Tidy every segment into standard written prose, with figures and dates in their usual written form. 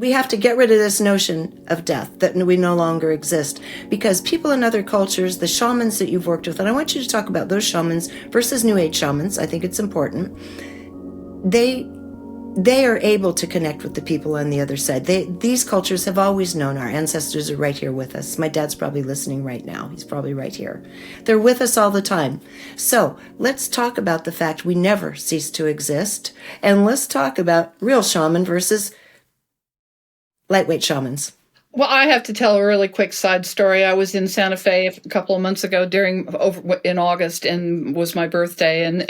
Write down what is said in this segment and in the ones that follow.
We have to get rid of this notion of death, that we no longer exist, because people in other cultures, the shamans that you've worked with, and I want you to talk about those shamans versus New Age shamans. I think it's important. They are able to connect with the people on the other side. These cultures have always known our ancestors are right here with us. My dad's probably listening right now. He's probably right here. They're with us all the time. So let's talk about the fact we never cease to exist. And let's talk about real shaman versus lightweight shamans. Well, I have to tell a really quick side story. I was in Santa Fe a couple of months ago in August, and was my birthday, and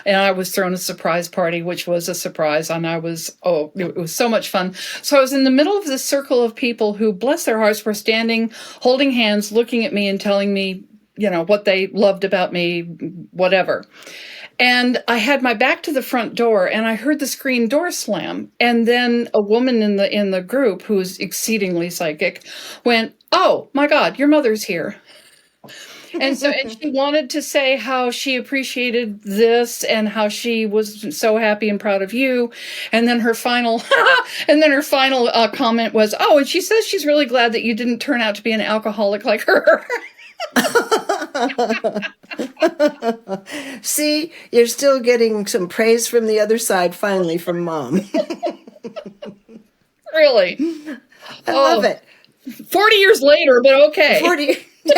I was thrown a surprise party, which was a surprise, and it was so much fun. So I was in the middle of this circle of people who, bless their hearts, were standing, holding hands, looking at me and telling me, what they loved about me, whatever. And I had my back to the front door, and I heard the screen door slam. And then a woman in the group, who is exceedingly psychic, went, "Oh my God, your mother's here." And she wanted to say how she appreciated this and how she was so happy and proud of you. And then her final comment was, "Oh, and she says she's really glad that you didn't turn out to be an alcoholic like her." See, you're still getting some praise from the other side, finally, from Mom. Really? I love it. 40 years later, but okay.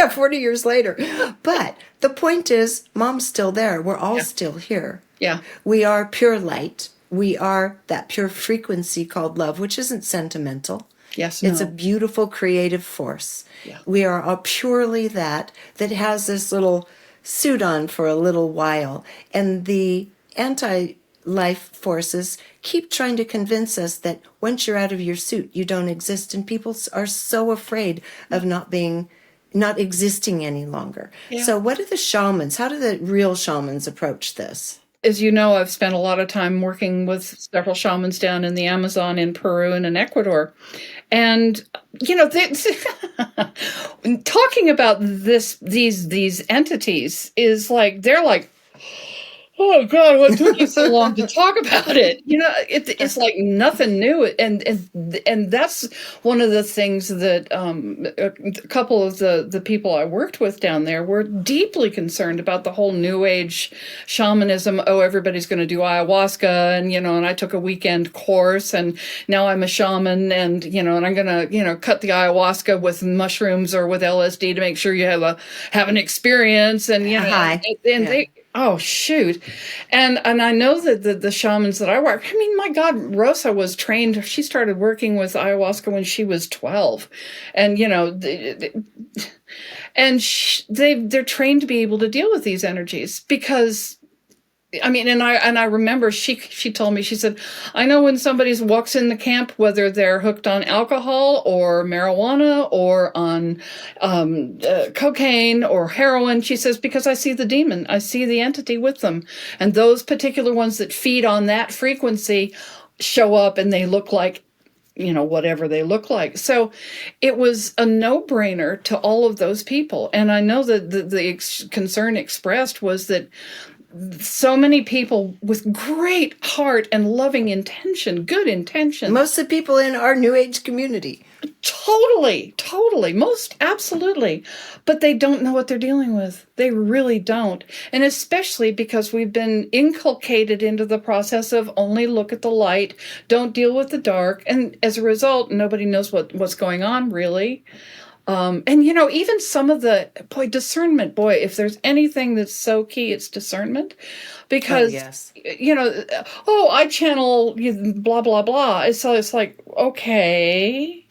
40 years later. But the point is, Mom's still there. We're all still here. Yeah. We are pure light. We are that pure frequency called love, which isn't sentimental. Yes, It's a beautiful creative force. Yeah. We are all purely that has this little suit on for a little while. And the anti-life forces keep trying to convince us that once you're out of your suit, you don't exist. And people are so afraid of not existing any longer. Yeah. So what are the shamans? How do the real shamans approach this? As you know, I've spent a lot of time working with several shamans down in the Amazon, in Peru, and in Ecuador. And, talking about these entities is like, they're like, "Oh God, what took you so long to talk about it?" It's like nothing new, and that's one of the things that a couple of the people I worked with down there were deeply concerned about, the whole New Age shamanism. Oh, everybody's going to do ayahuasca, and I took a weekend course, and now I'm a shaman, and I'm going to cut the ayahuasca with mushrooms or with LSD to make sure you have an experience, and they. Oh, shoot. And I know that the shamans that I work, my God, Rosa was trained. She started working with ayahuasca when she was 12. And, they're trained to be able to deal with these energies, because I remember she told me, she said, "I know when somebody walks in the camp, whether they're hooked on alcohol or marijuana or on cocaine or heroin," she says, "because I see the demon, I see the entity with them. And those particular ones that feed on that frequency show up, and they look like, whatever they look like." So it was a no-brainer to all of those people. And I know that the concern expressed was that so many people with great heart and loving intention, good intention. Most of the people in our New Age community. Totally. Most absolutely. But they don't know what they're dealing with. They really don't. And especially because we've been inculcated into the process of only look at the light, don't deal with the dark. And as a result, nobody knows what's going on, really. Even some of the discernment, if there's anything that's so key, it's discernment, because, I channel blah, blah, blah. So it's like, okay.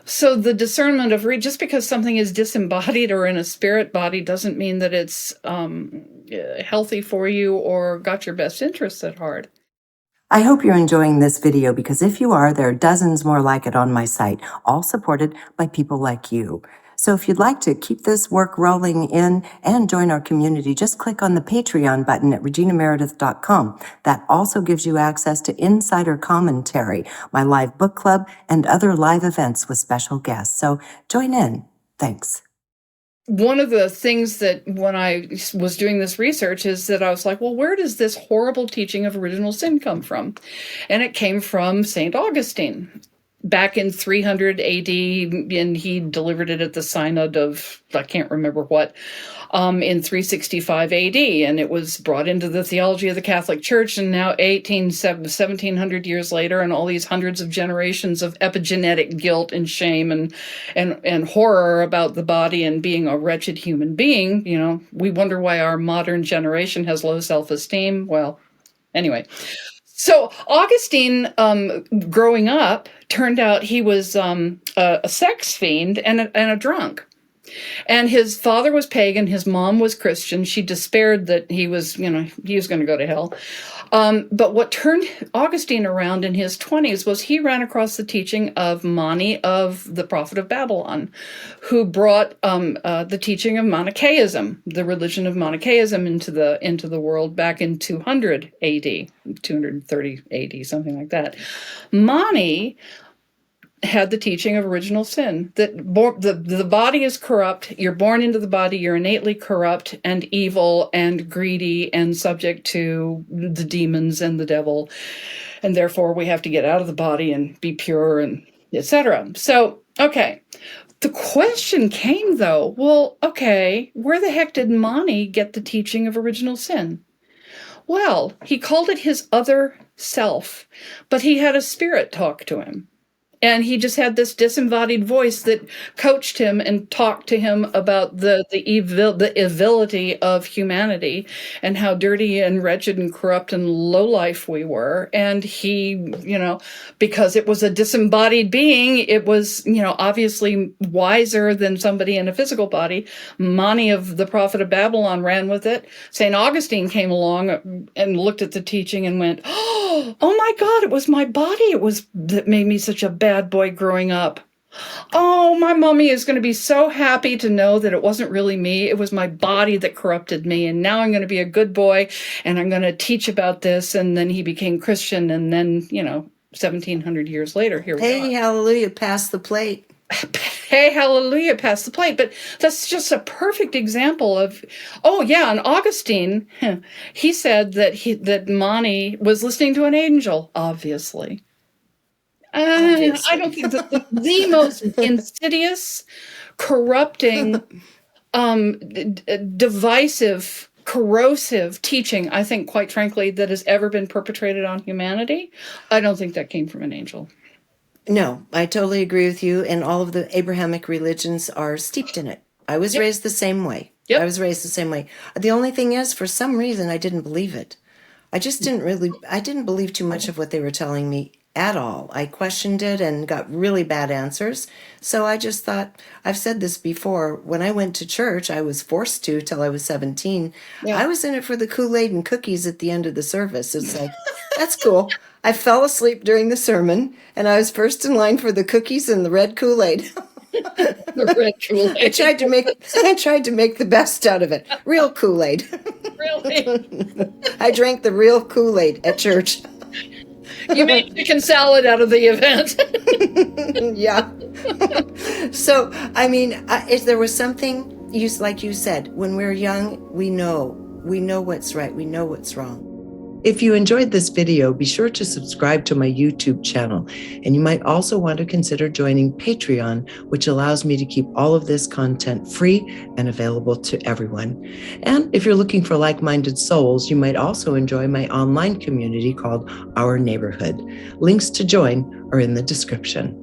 So the discernment of just because something is disembodied or in a spirit body doesn't mean that it's healthy for you or got your best interests at heart. I hope you're enjoying this video, because if you are, there are dozens more like it on my site, all supported by people like you. So if you'd like to keep this work rolling in and join our community, just click on the Patreon button at reginameredith.com. That also gives you access to insider commentary, my live book club, and other live events with special guests. So join in. Thanks. One of the things that when I was doing this research is that I was like, well, where does this horrible teaching of original sin come from? And it came from St. Augustine. back in 300 AD, and he delivered it at the Synod of, I can't remember what, in 365 AD, and it was brought into the theology of the Catholic Church, and now 1700 years later, and all these hundreds of generations of epigenetic guilt and shame and horror about the body and being a wretched human being, we wonder why our modern generation has low self-esteem. Well, anyway. So Augustine, growing up, turned out he was a sex fiend and a drunk. And his father was pagan, his mom was Christian. She despaired that he was going to go to hell. But what turned Augustine around in his 20s was he ran across the teaching of Mani, of the prophet of Babylon, who brought the teaching of Manichaeism, the religion of Manichaeism, into the world back in 200 AD, 230 AD, something like that. Mani had the teaching of original sin, that the body is corrupt. You're born into the body. You're innately corrupt and evil and greedy and subject to the demons and the devil. And therefore, we have to get out of the body and be pure and etc. So, okay. The question came, though, well, okay, where the heck did Mani get the teaching of original sin? Well, he called it his other self, but he had a spirit talk to him. And he just had this disembodied voice that coached him and talked to him about the evility of humanity and how dirty and wretched and corrupt and lowlife we were. And he, because it was a disembodied being, it was, obviously wiser than somebody in a physical body. Mani of the prophet of Babylon ran with it. St. Augustine came along and looked at the teaching and went, oh my God, it was my body. That made me such a bad boy growing up. Oh, my mommy is going to be so happy to know that it wasn't really me. It was my body that corrupted me. And now I'm going to be a good boy and I'm going to teach about this. And then he became Christian. And then, 1700 years later, here we are. Hey, hallelujah, pass the plate. Hey, hallelujah, pass the plate. But that's just a perfect example of, and Augustine, he said that Mani was listening to an angel, obviously. I don't think that the most insidious, corrupting, divisive, corrosive teaching, I think, quite frankly, that has ever been perpetrated on humanity, I don't think that came from an angel. No, I totally agree with you. And all of the Abrahamic religions are steeped in it. I was raised the same way. Yep. I was raised the same way. The only thing is, for some reason, I didn't believe it. I didn't believe too much of what they were telling me at all. I questioned it and got really bad answers. So I just thought, I've said this before, when I went to church, I was forced to till I was 17. Yeah. I was in it for the Kool-Aid and cookies at the end of the service. It's like, that's cool. I fell asleep during the sermon, and I was first in line for the cookies and the red Kool-Aid. The red Kool-Aid. I tried to make the best out of it. Real Kool-Aid. Really? I drank the real Kool-Aid at church. You made chicken salad out of the event. Yeah. So, I mean, if there was something, like you said, when we're young, we know what's right. We know what's wrong. If you enjoyed this video, be sure to subscribe to my YouTube channel. And you might also want to consider joining Patreon, which allows me to keep all of this content free and available to everyone. And if you're looking for like-minded souls, you might also enjoy my online community called Our Neighborhood. Links to join are in the description.